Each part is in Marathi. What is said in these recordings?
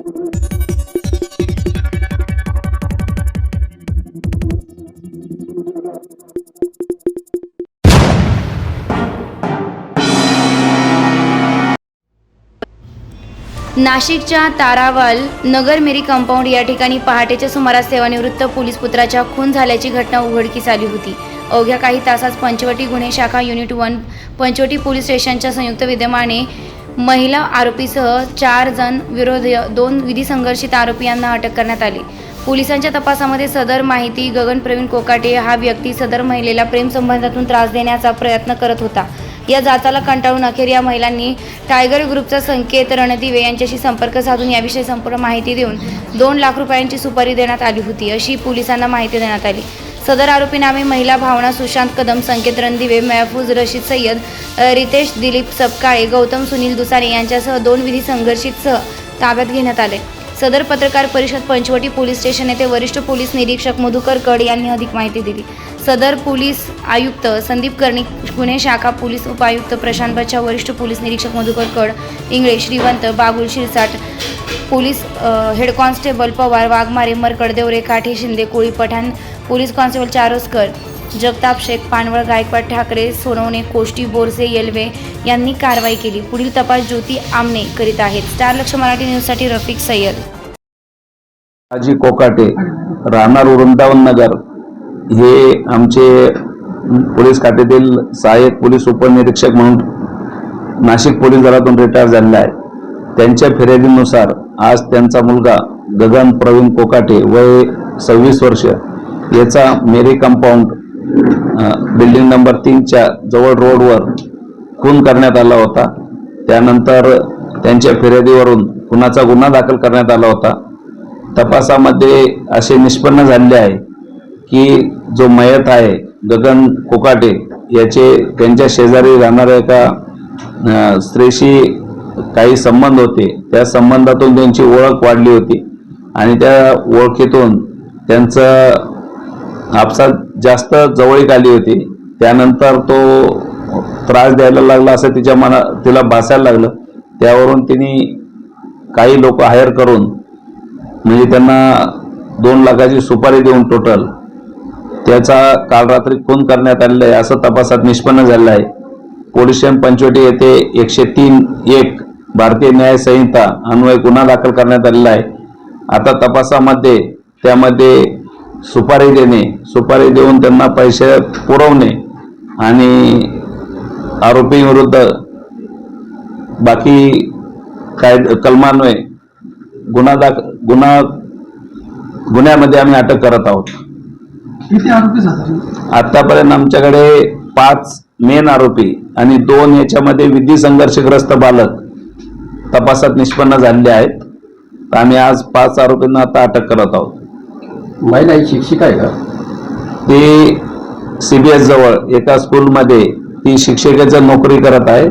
नाशिकच्या तारावाल नगर मेरी कंपाऊंड या ठिकाणी पहाटेच्या सुमारास सेवानिवृत्त पोलीस पुत्राच्या खून झाल्याची घटना उघडकीस आली होती। अवघ्या काही तासात पंचवटी गुन्हे शाखा युनिट 1 पंचवटी पोलीस स्टेशनच्या संयुक्त विद्यमाने महिला आरोपीसह 4 जण विरोधी 2 विधी संघर्षित आरोपी यांना अटक करण्यात आली। पोलिसांच्या तपासामध्ये सदर माहिती गगन प्रवीण कोकाटे हा व्यक्ती सदर महिलेला प्रेम संबंधातून त्रास देण्याचा प्रयत्न करत होता। या जाचाला कंटाळून अखेर या महिलांनी टायगर ग्रुपचा संकेत रणदिवे यांच्याशी संपर्क साधून याविषयी संपूर्ण माहिती देऊन 2 लाख रुपयांची सुपारी देण्यात आली होती अशी पोलिसांना माहिती देण्यात आली। सदर आरोपी नामे महिला भावना सुशांत कदम, संकेत रणदिवे, महफूज रशीद सय्यद, रितेश दिलीप सपकाळे, गौतम सुनील दुसाने यांच्यासह 2 विधी संघर्षितसह ताब्यात घेण्यात आले। सदर पत्रकार परिषद पंचवटी पोलीस स्टेशन येथे वरिष्ठ पोलीस निरीक्षक मधुकर कड यांनी अधिक माहिती दिली। सदर पोलीस आयुक्त संदीप कर्णिक, गुन्हे शाखा पोलीस उपायुक्त प्रशांत बच्चा, वरिष्ठ पोलीस निरीक्षक Madhukar Kad, Ingale, Shrivant, Bagul, Shirsat, police head constable Pawar, Waghmare, Markad, Deore, Kathe, Shinde, Koli, Pathan, police constable Charoskar, Jagtap Shaikh, Panwal, Gaikwad, Thackeray, Sonawane, Koshti, Borse, Yelve यांनी कारवाई केली। पुढील तपास ज्योती आमने करीत आहेत। स्टार लक्ष मराठी न्यूजसाठी रफिक सय्यद। आजी कोकाटे राहणार वृंदावन नगर हे आमचे पोलीस खात्यातील सहाय्यक पोलीस उपनिरीक्षक म्हणून नाशिक पोलीस दलातून रिटायर झालेले आहे। त्यांच्या फिर्यादीनुसार आज त्यांचा मुलगा गगन प्रवीण कोकाटे वय 26 वर्ष याचा मेरी कंपाऊंड बिल्डिंग नंबर 3 च्या जवळ रोडवर खून करण्यात आला होता। त्यानंतर त्यांच्या फिर्यादीवरून खुनाचा गुन्हा दाखल करण्यात आला होता। तपासामध्ये असे निष्पन्न झाले आहे की जो मयत आहे गगन कोकाटे याचे त्यांच्या शेजारी राहणाऱ्या एका स्त्रीशी काही संबंध होते। त्या संबंधातून त्यांची ओळख वाढली होती आणि त्या ओळखीतून त्यांचं आपसात जास्त जवळीक आली होती। त्यानंतर तो त्रास द्यायला लागला असं तिला भासायला लागलं। त्यावरून तिने काही लोक हायर करून म्हणजे त्यांना 2 लाखाची सुपारी देऊन टोटल त्याचा काल रात्री खून करण्यात आलेला आहे असं तपासात निष्पन्न झालं आहे। पोलीस स्टेशन पंचवटी येथे 103(1) भारतीय न्याय संहिता अन्वये गुन्हा दाखल करण्यात आलेला आहे। आता तपासामध्ये त्यामध्ये सुपारी देणे, सुपारी देऊन त्यांना पैसे पुरवणे आणि आरोपींविरुद्ध बाकी कलमान्वये गुन्ह्यामध्ये आम्ही अटक करत आहोत। किती आरोपी आतापर्यंत आमच्याकडे 5 मेन आरोपी आणि 2 याच्यामध्ये विधी संघर्षग्रस्त बालक तपासात निष्पन्न झालेले आहेत। आम्ही आज 5 आरोपींना आता अटक करत आहोत। महिला ही शिक्षिका आहे का? ती CBS जवळ एका स्कूलमध्ये ती शिक्षिकेची नोकरी करत आहे।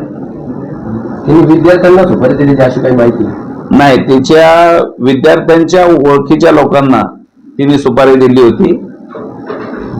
तिने विद्यार्थ्यांना सुपारी दिली अशी काही माहिती नाही, तिच्या विद्यार्थ्यांच्या ओळखीच्या लोकांना तिने सुपारी दिली होती